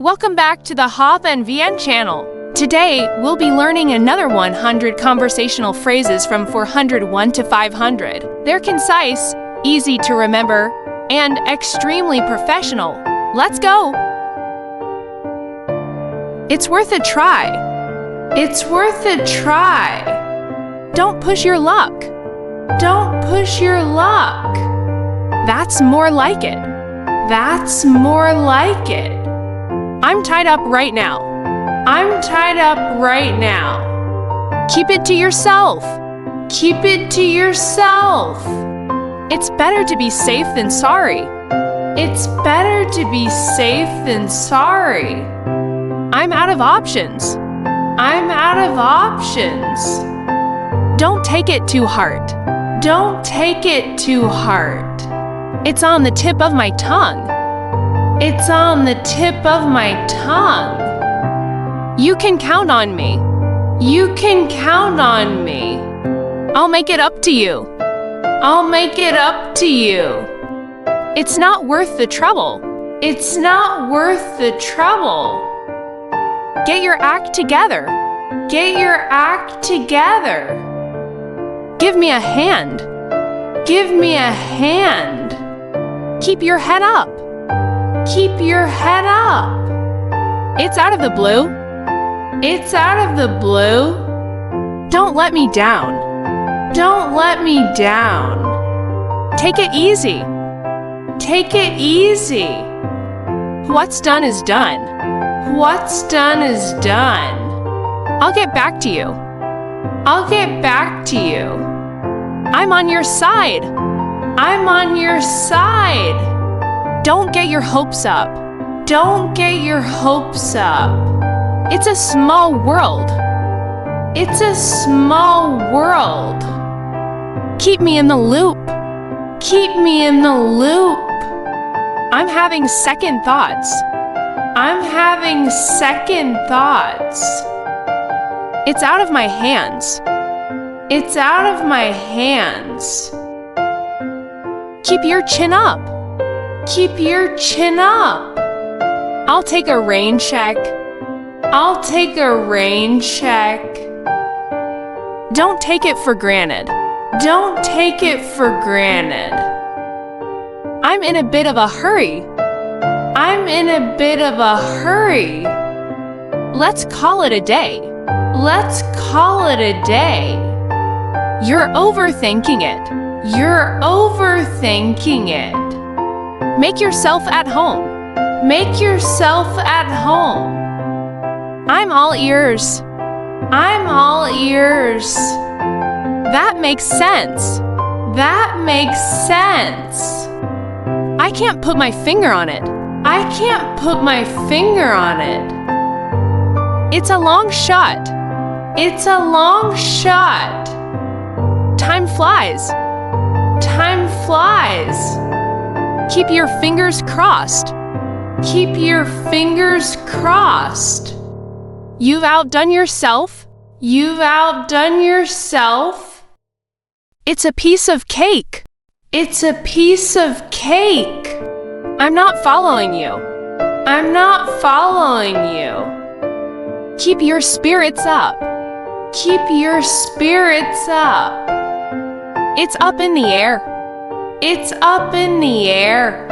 Welcome back to the Hop and Vien channel. Today, we'll be learning another 100 conversational phrases from 401 to 500. They're concise, easy to remember, and extremely professional. Let's go! It's worth a try. It's worth a try. Don't push your luck. Don't push your luck. That's more like it. That's more like it. I'm tied up right now. I'm tied up right now. Keep it to yourself. Keep it to yourself. It's better to be safe than sorry. It's better to be safe than sorry. I'm out of options. I'm out of options. Don't take it to heart. Don't take it to heart. It's on the tip of my tongue. It's on the tip of my tongue. You can count on me. You can count on me. I'll make it up to you. I'll make it up to you. It's not worth the trouble. It's not worth the trouble. Get your act together. Get your act together. Give me a hand. Give me a hand. Keep your head up. Keep your head up. It's out of the blue. It's out of the blue. Don't let me down. Don't let me down. Take it easy. Take it easy. What's done is done. What's done is done. I'll get back to you. I'll get back to you. I'm on your side. I'm on your side. Don't get your hopes up. Don't get your hopes up. It's a small world. It's a small world. Keep me in the loop. Keep me in the loop. I'm having second thoughts. I'm having second thoughts. It's out of my hands. It's out of my hands. Keep your chin up. Keep your chin up. I'll take a rain check. I'll take a rain check. Don't take it for granted. Don't take it for granted. I'm in a bit of a hurry. I'm in a bit of a hurry. Let's call it a day. Let's call it a day. You're overthinking it. You're overthinking it. Make yourself at home. Make yourself at home. I'm all ears. I'm all ears. That makes sense. That makes sense. I can't put my finger on it. I can't put my finger on it. It's a long shot. It's a long shot. Time flies. Time flies. Keep your fingers crossed. Keep your fingers crossed. You've outdone yourself. You've outdone yourself. It's a piece of cake. It's a piece of cake. I'm not following you. I'm not following you. Keep your spirits up. Keep your spirits up. It's up in the air. It's up in the air.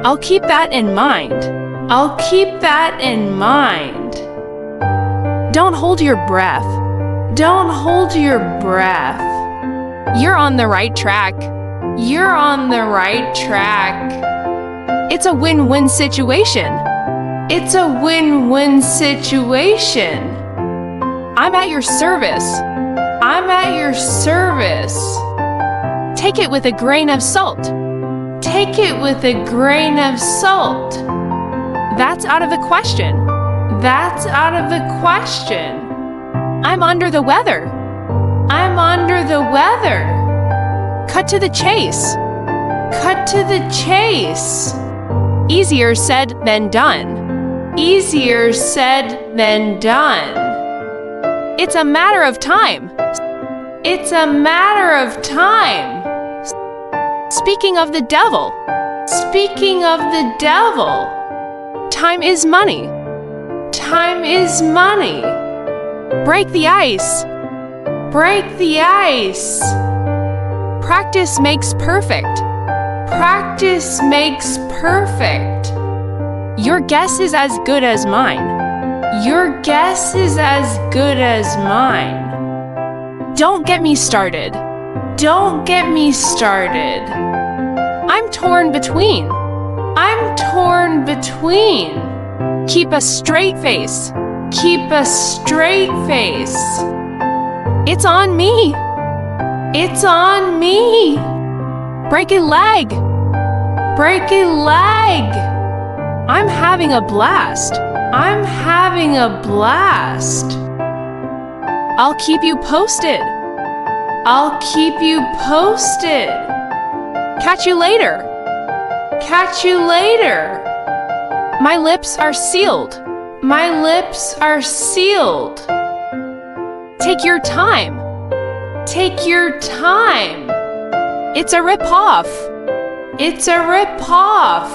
I'll keep that in mind. I'll keep that in mind. Don't hold your breath. Don't hold your breath. You're on the right track. You're on the right track. It's a win-win situation. It's a win-win situation. I'm at your service. I'm at your service. Take it with a grain of salt. Take it with a grain of salt. That's out of the question. That's out of the question. I'm under the weather. I'm under the weather. Cut to the chase. Cut to the chase. Easier said than done. Easier said than done. It's a matter of time. It's a matter of time. Speaking of the devil. Speaking of the devil. Time is money. Time is money. Break the ice. Break the ice. Practice makes perfect. Practice makes perfect. Your guess is as good as mine. Your guess is as good as mine. Don't get me started. Don't get me started. I'm torn between. I'm torn between. Keep a straight face. Keep a straight face. It's on me. It's on me. Break a leg. Break a leg. I'm having a blast. I'm having a blast. I'll keep you posted. I'll keep you posted. Catch you later. Catch you later. My lips are sealed. My lips are sealed. Take your time. Take your time. It's a rip-off. It's a rip-off.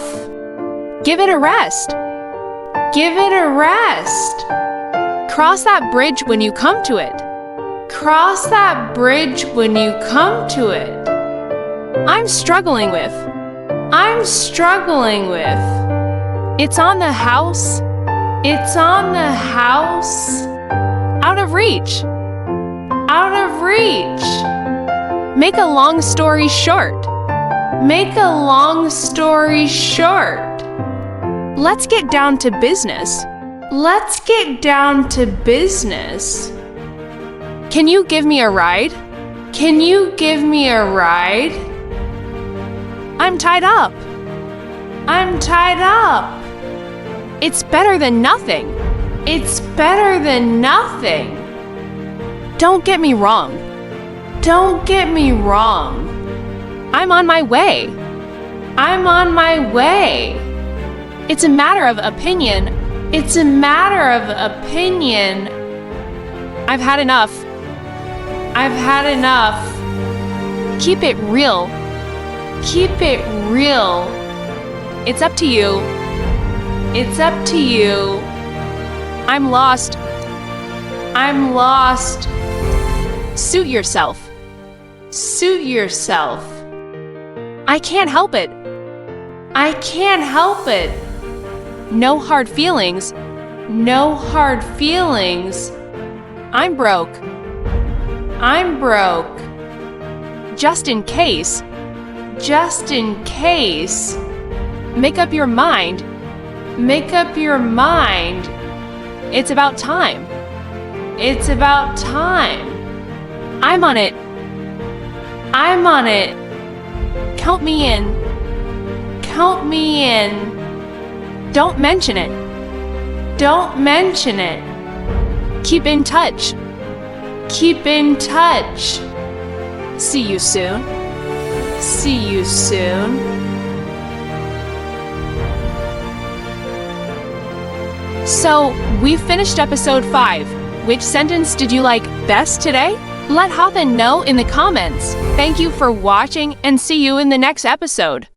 Give it a rest. Give it a rest. Cross that bridge when you come to it. Cross that bridge when you come to it. I'm struggling with. I'm struggling with. It's on the house. It's on the house. Out of reach. Out of reach. Make a long story short. Make a long story short. Let's get down to business. Let's get down to business. Can you give me a ride? Can you give me a ride? I'm tied up. I'm tied up. It's better than nothing. It's better than nothing. Don't get me wrong. Don't get me wrong. I'm on my way. I'm on my way. It's a matter of opinion. It's a matter of opinion. I've had enough. I've had enough. Keep it real. Keep it real. It's up to you. It's up to you. I'm lost. I'm lost. Suit yourself. Suit yourself. I can't help it. I can't help it. No hard feelings. No hard feelings. I'm broke. I'm broke. Just in case. Just in case. Make up your mind. Make up your mind. It's about time. It's about time. I'm on it. I'm on it. Count me in. Count me in. Don't mention it. Don't mention it. Keep in touch. Keep in touch. See you soon. See you soon. So, we've finished episode 5. Which sentence did you like best today? Let Hawthorne know in the comments. Thank you for watching and see you in the next episode.